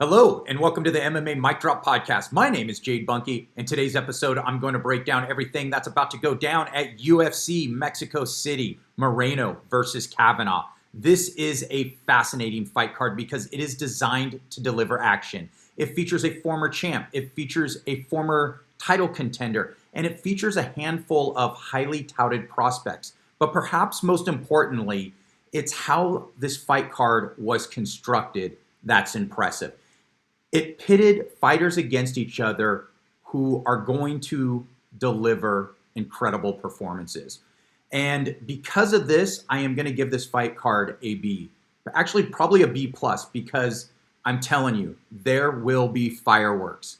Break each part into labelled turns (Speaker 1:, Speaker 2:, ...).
Speaker 1: Hello, and welcome to the MMA Mic Drop podcast. My name is Jade Bunky. In today's episode, I'm going to break down everything that's about to go down at UFC Mexico City, Moreno versus Kavanagh. This is a fascinating fight card because it is designed to deliver action. It features a former champ, it features a former title contender, and it features a handful of highly touted prospects. But perhaps most importantly, it's how this fight card was constructed that's impressive. It pitted fighters against each other who are going to deliver incredible performances. And because of this, I am going to give this fight card a B. Actually, probably a B+, because I'm telling you, there will be fireworks.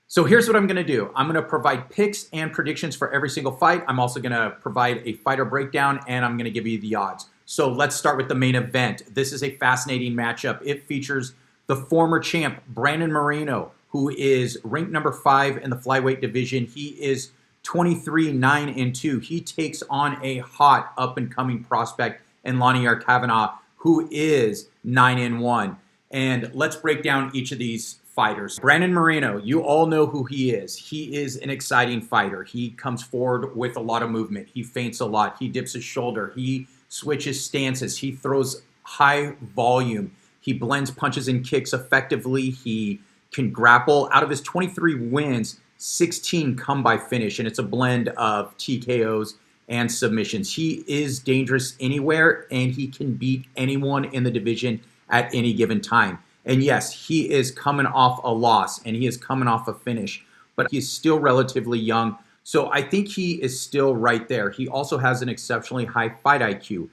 Speaker 1: So here's what I'm going to do. I'm going to provide picks and predictions for every single fight. I'm also going to provide a fighter breakdown, and I'm going to give you the odds. So let's start with the main event. This is a fascinating matchup. It features the former champ, Brandon Moreno, who is ranked number 5 in the flyweight division. He is 23-9-2. He takes on a hot up-and-coming prospect in Lone'er Kavanagh, who is 9-1. And let's break down each of these fighters. Brandon Moreno, you all know who he is. He is an exciting fighter. He comes forward with a lot of movement. He feints a lot. He dips his shoulder. He switches stances. He throws high volume. He blends punches and kicks effectively. He can grapple. Out of his 23 wins, 16 come by finish, and it's a blend of TKOs and submissions. He is dangerous anywhere, and he can beat anyone in the division at any given time. And yes, he is coming off a loss, and he is coming off a finish, but he's still relatively young. So I think he is still right there. He also has an exceptionally high fight IQ.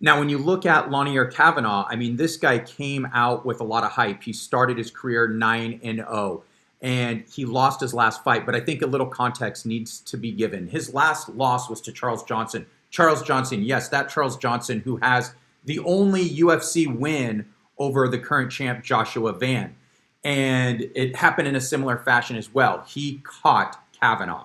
Speaker 1: Now, when you look at Lone'er Kavanagh, I mean, this guy came out with a lot of hype. He started his career 9-0, and he lost his last fight. But I think a little context needs to be given. His last loss was to Charles Johnson. Charles Johnson, yes, that Charles Johnson who has the only UFC win over the current champ, Joshua Van. And it happened in a similar fashion as well. He caught Kavanagh.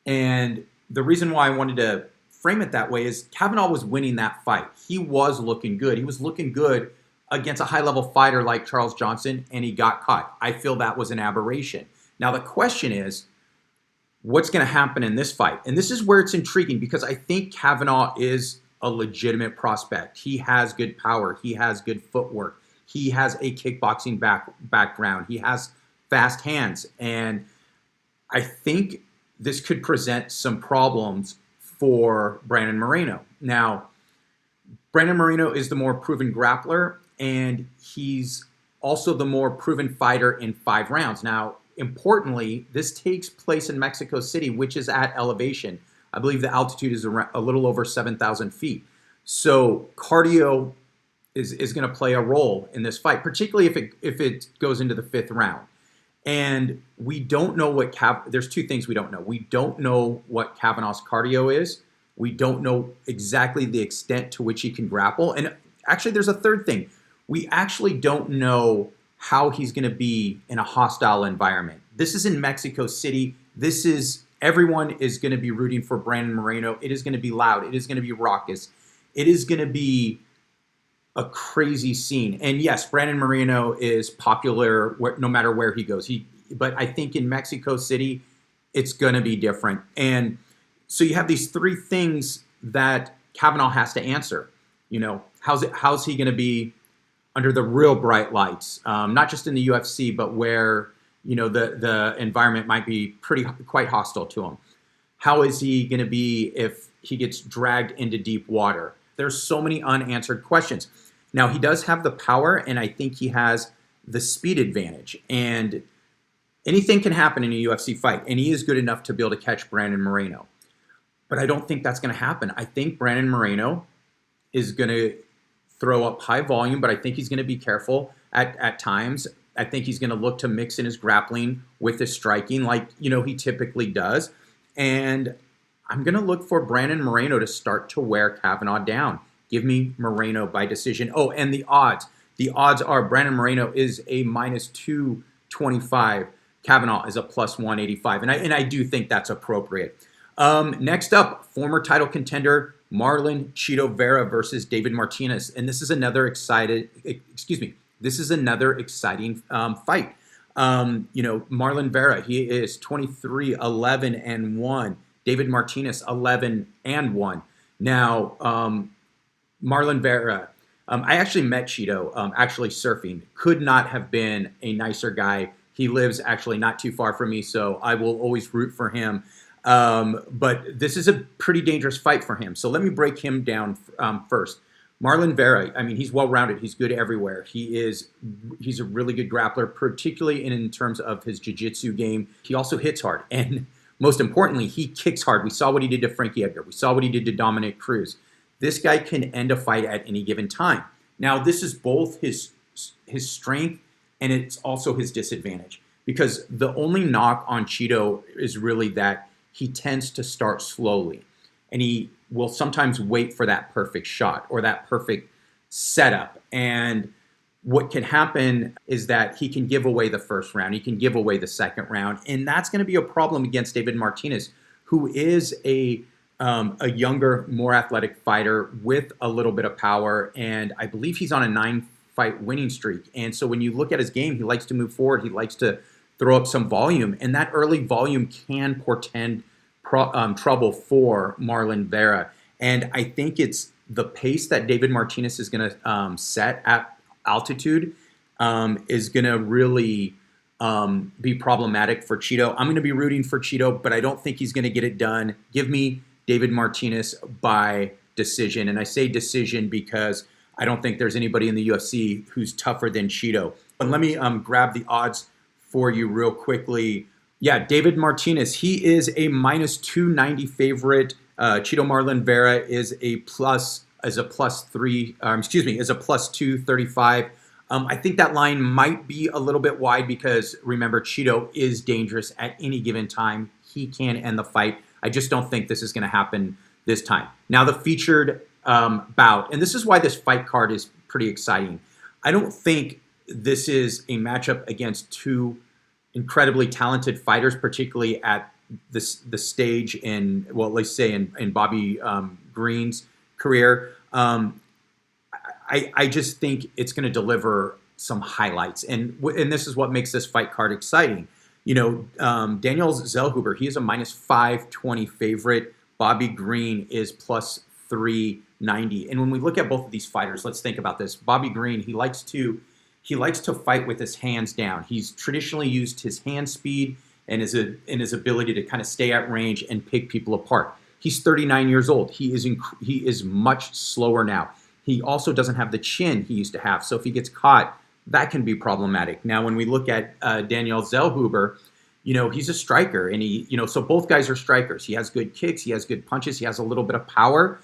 Speaker 1: And the reason why I wanted to frame it that way is Kavanagh was winning that fight. He was looking good. He was looking good against a high-level fighter like Charles Johnson, and he got caught. I feel that was an aberration. Now, the question is, what's going to happen in this fight? And this is where it's intriguing because I think Kavanagh is a legitimate prospect. He has good power. He has good footwork. He has a kickboxing background. He has fast hands. And I think this could present some problems for Brandon Moreno. Now, Brandon Moreno is the more proven grappler, and he's also the more proven fighter in 5 rounds. Now, importantly, this takes place in Mexico City, which is at elevation. I believe the altitude is a little over 7,000 feet. So cardio is going to play a role in this fight, particularly if it goes into the 5th round. And we don't know what there's 2 things we don't know. We don't know what Kavanagh's cardio is. We don't know exactly the extent to which he can grapple. And actually, there's a third thing. We actually don't know how he's going to be in a hostile environment. This is in Mexico City. Everyone is going to be rooting for Brandon Moreno. It is going to be loud. It is going to be raucous. It is going to be a crazy scene. And yes, Brandon Moreno is popular no matter where he goes. But I think in Mexico City, it's going to be different. And so you have these 3 things that Kavanagh has to answer. You know, how's he going to be under the real bright lights? Not just in the UFC, but where, you know, the environment might be quite hostile to him. How is he going to be if he gets dragged into deep water? There's so many unanswered questions. Now, he does have the power, and I think he has the speed advantage. And anything can happen in a UFC fight, and he is good enough to be able to catch Brandon Moreno. But I don't think that's going to happen. I think Brandon Moreno is going to throw up high volume, but I think he's going to be careful at times. I think he's going to look to mix in his grappling with his striking like, you know, he typically does. And I'm going to look for Brandon Moreno to start to wear Kavanagh down. Give me Moreno by decision. Oh, and the odds. The odds are Brandon Moreno is a -225. Kavanagh is a +185. And I do think that's appropriate. Next up, former title contender Marlon Vera versus David Martinez. And this is another this is another exciting fight. Marlon Vera, he is 23-11-1. David Martinez, 11-1. Now, Marlon Vera, I actually met Cheeto actually surfing. Could not have been a nicer guy. He lives actually not too far from me, so I will always root for him. But this is a pretty dangerous fight for him. So let me break him down first. Marlon Vera, I mean, he's well-rounded. He's good everywhere. He's a really good grappler, particularly in terms of his jiu-jitsu game. He also hits hard. And most importantly, he kicks hard. We saw what he did to Frankie Edgar. We saw what he did to Dominic Cruz. This guy can end a fight at any given time. Now, this is both his strength and it's also his disadvantage. Because the only knock on Cheeto is really that he tends to start slowly. And he will sometimes wait for that perfect shot or that perfect setup. And what can happen is that he can give away the first round. He can give away the second round. And that's going to be a problem against David Martinez, who is a younger, more athletic fighter with a little bit of power. And I believe he's on a 9-fight winning streak. And so when you look at his game, he likes to move forward. He likes to throw up some volume. And that early volume can portend trouble for Marlon Vera. And I think it's the pace that David Martinez is going to set at altitude is going to really be problematic for Cheeto. I'm going to be rooting for Cheeto, but I don't think he's going to get it done. Give me David Martinez by decision. And I say decision because I don't think there's anybody in the UFC who's tougher than Cheeto. And let me grab the odds for you real quickly. Yeah, David Martinez, he is a -290 favorite. Cheeto Marlon Vera is a +235. I think that line might be a little bit wide because remember, Cheeto is dangerous at any given time. He can end the fight. I just don't think this is going to happen this time. Now the featured bout, and this is why this fight card is pretty exciting. I don't think this is a matchup against two incredibly talented fighters, particularly at the stage in, well, let's say in Bobby Green's career. I just think it's going to deliver some highlights, and this is what makes this fight card exciting. Daniel Zellhuber, he is a -520 favorite. Bobby Green is +390. And when we look at both of these fighters, let's think about this. Bobby Green, he likes to fight with his hands down. He's traditionally used his hand speed and his ability to kind of stay at range and pick people apart. He's 39 years old. He is much slower now. He also doesn't have the chin he used to have. So if he gets caught, that can be problematic. Now, when we look at Daniel Zellhuber, he's a striker, and so both guys are strikers. He has good kicks, he has good punches, he has a little bit of power.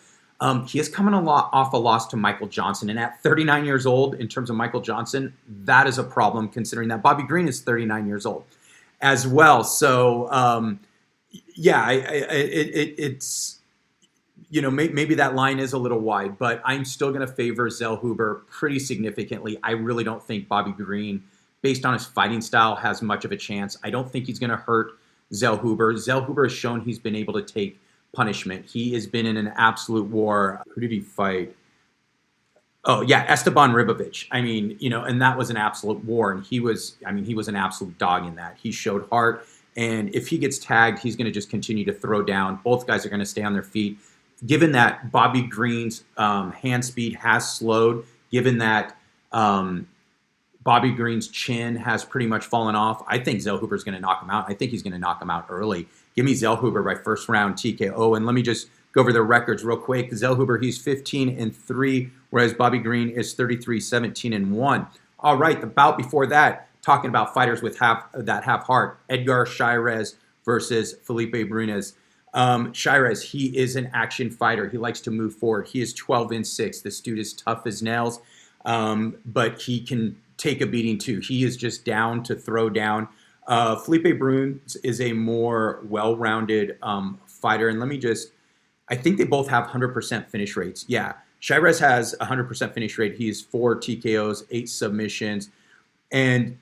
Speaker 1: He is coming off a loss to Michael Johnson, and at 39 years old, in terms of Michael Johnson, that is a problem considering that Bobby Green is 39 years old as well. So, it's maybe that line is a little wide, but I'm still going to favor Zellhuber pretty significantly. I really don't think Bobby Green, based on his fighting style, has much of a chance. I don't think he's going to hurt Zellhuber. Zellhuber has shown he's been able to take punishment. He has been in an absolute war. Who did he fight? Oh, yeah, Esteban Ribovic. And that was an absolute war. And he was an absolute dog in that. He showed heart. And if he gets tagged, he's going to just continue to throw down. Both guys are going to stay on their feet. Given that Bobby Green's hand speed has slowed, given that Bobby Green's chin has pretty much fallen off, I think Zellhuber's going to knock him out. I think he's going to knock him out early. Give me Zellhuber by first round TKO. And let me just go over their records real quick. Zellhuber, he's 15-3, whereas Bobby Green is 33-17-1. All right, the bout before that, talking about fighters with half heart. Edgar Chairez versus Felipe Bunes. Chairez, he is an action fighter. He likes to move forward. He is 12-6. This dude is tough as nails, but he can take a beating too. He is just down to throw down. Felipe Bunes is a more well-rounded fighter, and I think they both have 100% finish rates. Yeah, Chairez has 100% finish rate. He has 4 TKOs, 8 submissions, and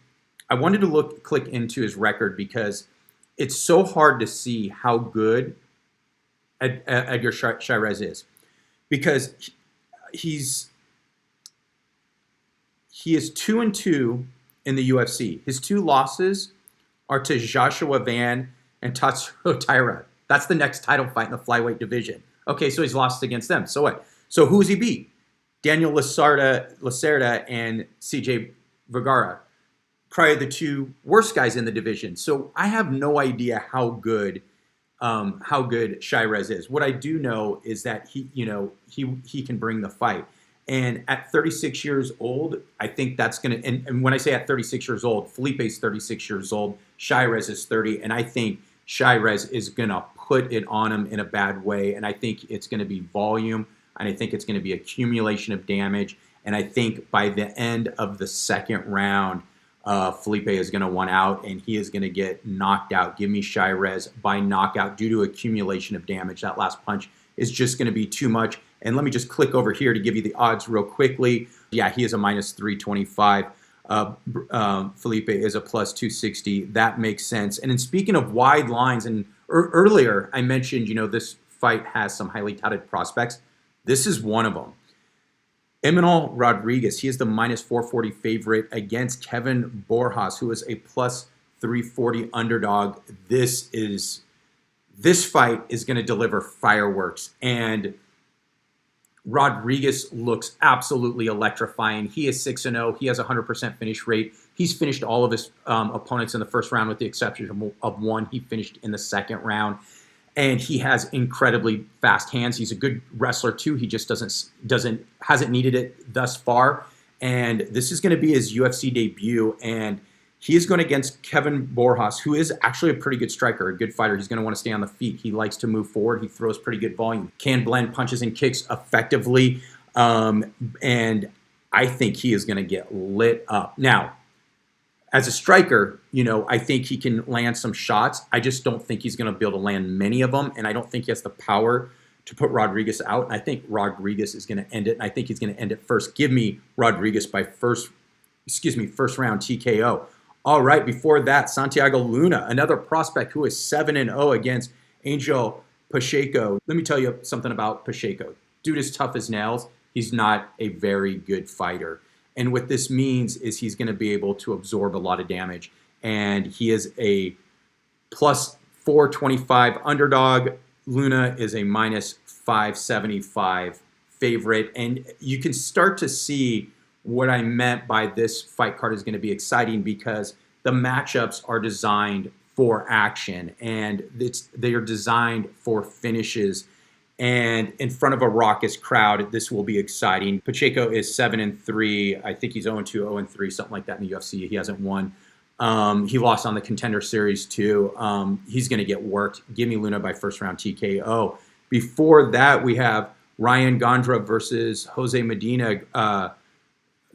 Speaker 1: I wanted to click into his record because it's so hard to see how good Edgar Chairez is, because He is 2-2 in the UFC. His 2 losses are to Joshua Van and Tatsuro Taira. That's the next title fight in the flyweight division. Okay, so he's lost against them. So what? So who's he beat? Daniel Lacerda and CJ Vergara. Probably the 2 worst guys in the division. So I have no idea how good Chairez is. What I do know is that he can bring the fight. And at 36 years old, I think that's going to, and when I say at 36 years old, Felipe's 36 years old, Chairez is 30, and I think Chairez is going to put it on him in a bad way, and I think it's going to be volume, and I think it's going to be accumulation of damage, and I think by the end of the second round, Felipe is going to want out, and he is going to get knocked out. Give me Chairez by knockout due to accumulation of damage. That last punch is just going to be too much. And let me just click over here to give you the odds real quickly. Yeah, he is a minus 325. Felipe is a plus 260. That makes sense. And then speaking of wide lines, and earlier I mentioned, this fight has some highly touted prospects. This is one of them. Imanol Rodriguez, he is the minus 440 favorite against Kevin Borjas, who is a plus 340 underdog. This fight is going to deliver fireworks, and Rodriguez looks absolutely electrifying. He is 6-0. He has a 100% finish rate. He's finished all of his opponents in the first round with the exception of one. He finished in the second round. And he has incredibly fast hands. He's a good wrestler too. He just hasn't needed it thus far. And this is going to be his UFC debut. And he is going against Kevin Borjas, who is actually a pretty good striker, a good fighter. He's going to want to stay on the feet. He likes to move forward. He throws pretty good volume. Can blend punches and kicks effectively. And I think he is going to get lit up. Now, as a striker, I think he can land some shots. I just don't think he's going to be able to land many of them. And I don't think he has the power to put Rodriguez out. And I think Rodriguez is going to end it. And I think he's going to end it first. Give me Rodriguez by first round TKO. All right, before that, Santiago Luna, another prospect who is 7-0 against Angel Pacheco. Let me tell you something about Pacheco. Dude is tough as nails. He's not a very good fighter. And what this means is he's going to be able to absorb a lot of damage. And he is a plus 425 underdog. Luna is a minus 575 favorite. And you can start to see what I meant by this fight card is going to be exciting because the matchups are designed for action and they are designed for finishes. And in front of a raucous crowd, this will be exciting. Pacheco is 7-3. I think he's 0-2, 0-3, something like that in the UFC. He hasn't won. He lost on the Contender Series too. He's going to get worked. Give me Luna by first round TKO. Before that, we have Ryan Gandra versus Jose Medina.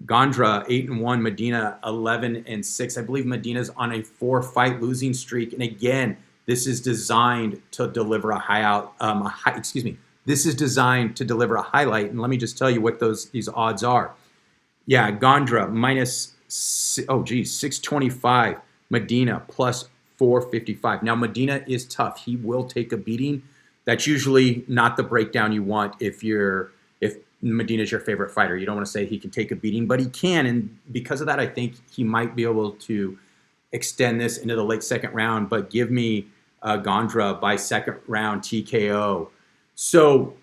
Speaker 1: Gandra 8-1, Medina 11-6. I believe Medina's on a 4-fight losing streak. And again, this is designed to deliver This is designed to deliver a highlight. And let me just tell you what these odds are. Yeah, Gandra minus 625. Medina plus 455. Now Medina is tough. He will take a beating. That's usually not the breakdown you want if Medina's your favorite fighter. You don't want to say he can take a beating, but he can. And because of that, I think he might be able to extend this into the late second round. But give me Gandra by second round TKO. So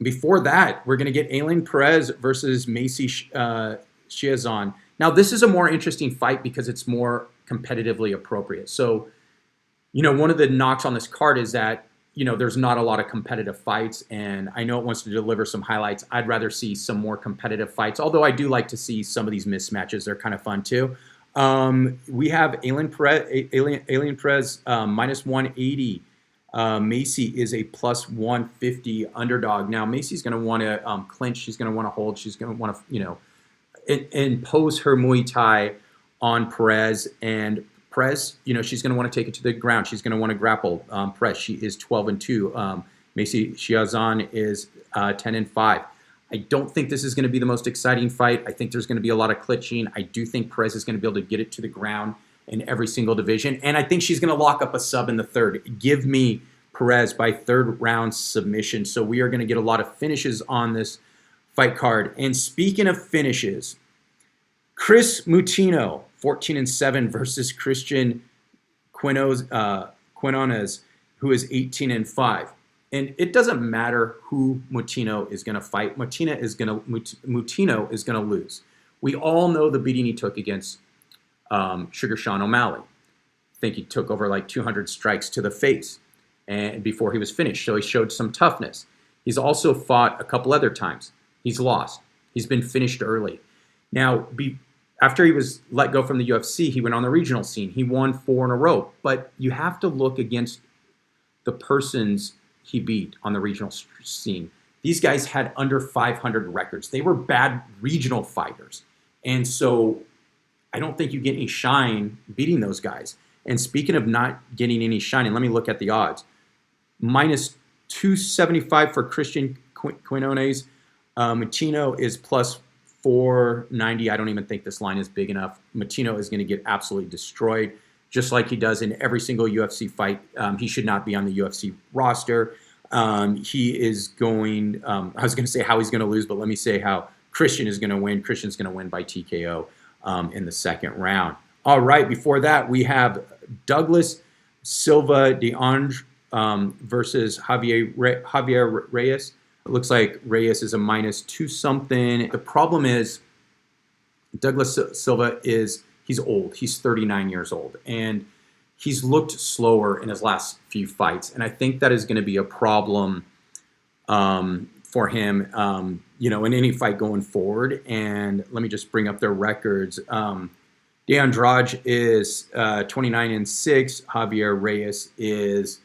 Speaker 1: before that, we're going to get Ailin Perez versus Macy Chiasson. Now, this is a more interesting fight because it's more competitively appropriate. So, one of the knocks on this card is that there's not a lot of competitive fights, and I know it wants to deliver some highlights. I'd rather see some more competitive fights, although I do like to see some of these mismatches. They're kind of fun too. We have Ailin Perez minus 180. Macy is a plus 150 underdog. Now, Macy's going to want to clinch. She's going to want to hold. She's going to want to, impose her Muay Thai on Perez, and Perez, she's going to want to take it to the ground. She's going to want to grapple. Perez, she is 12-2. Macy Chiasson is 10-5. I don't think this is going to be the most exciting fight. I think there's going to be a lot of clinching. I do think Perez is going to be able to get it to the ground in every single division, and I think she's going to lock up a sub in the third. Give me Perez by third round submission. So we are going to get a lot of finishes on this fight card. And speaking of finishes, Chris Mutino, 14-7 versus Christian Quinones, who is 18-5. And it doesn't matter who Mutino is going to fight. Mutino is going to lose. We all know the beating he took against Sugar Sean O'Malley. I think he took over like 200 strikes to the face and before he was finished. So he showed some toughness. He's also fought a couple other times. He's lost. He's been finished early. Now, after he was let go from the UFC, he went on the regional scene. He won 4 in a row. But you have to look against the persons he beat on the regional scene. These guys had under 500 records. They were bad regional fighters. And so I don't think you get any shine beating those guys. And speaking of not getting any shine, and let me look at the odds. Minus 275 for Christian Quinones. Mutino is plus 490. I don't even think this line is big enough. Mutino is going to get absolutely destroyed, just like he does in every single UFC fight. He should not be on the UFC roster. He is going, I was going to say how he's going to lose, but let me say how Christian is going to win. Christian's going to win by TKO in the second round. All right, before that, we have Douglas Silva de Ange versus Javier Reyes. It looks like Reyes is a minus 2 something. The problem is Douglas Silva he's old. He's 39 years old. And he's looked slower in his last few fights. And I think that is going to be a problem for him, in any fight going forward. And let me just bring up their records. De Andrade is 29-6. Javier Reyes is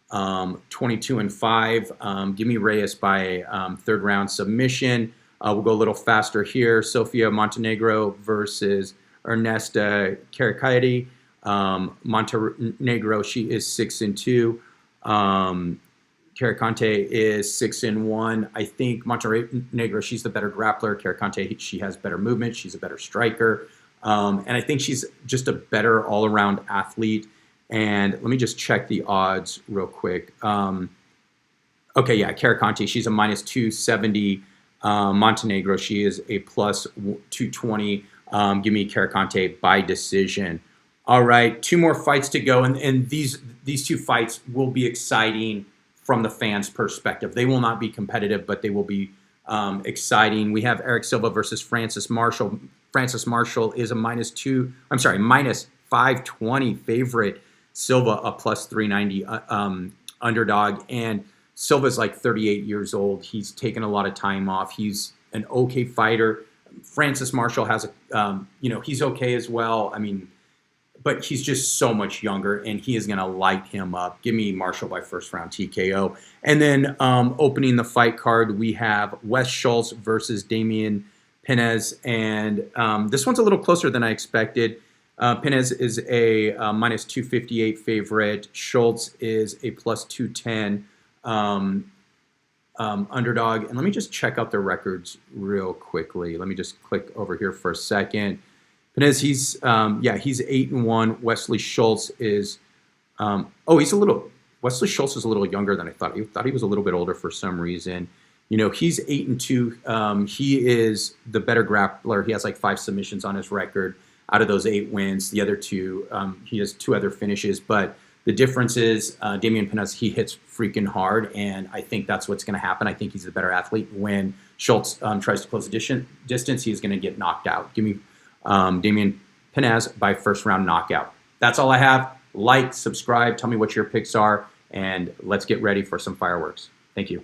Speaker 1: 22-5. Give me Reyes by third round submission. We'll go a little faster here. Sofia Montenegro versus Ernesta Caricati. Montenegro, she is 6-2. Caricante is 6-1. I think Montenegro, she's the better grappler. Caricante, she has better movement. She's a better striker. And I think she's just a better all-around athlete. And let me just check the odds real quick. Okay, yeah, Caricante, she's a minus 270. Montenegro, she is a plus 220. Give me Caricante by decision. All right, 2 more fights to go. And these 2 fights will be exciting from the fans' perspective. They will not be competitive, but they will be exciting. We have Eric Silva versus Francis Marshall. Francis Marshall is a minus 520 favorite. Silva a plus 390 underdog. And Silva's like 38 years old. He's taken a lot of time off. He's an okay fighter. Francis Marshall has he's okay as well. I mean, but he's just so much younger, and he is going to light him up. Give me Marshall by first round TKO. And then opening the fight card, we have Wes Schultz versus Damian Penez. And this one's a little closer than I expected. Penez is a minus 258 favorite. Schultz is a plus 210 underdog. And let me just check out their records real quickly. Let me just click over here for a second. Penez, he's 8-1. Wesley Schultz is Wesley Schultz is a little younger than I thought. I thought he was a little bit older for some reason. He's 8-2. He is the better grappler. He has like 5 submissions on his record. Out of those 8 wins, the other 2, he has 2 other finishes. But the difference is Damian Penez, he hits freaking hard, and I think that's what's going to happen. I think he's the better athlete. When Schultz tries to close the distance, he's going to get knocked out. Give me Damian Penez by first round knockout. That's all I have. Like, subscribe, tell me what your picks are, and let's get ready for some fireworks. Thank you.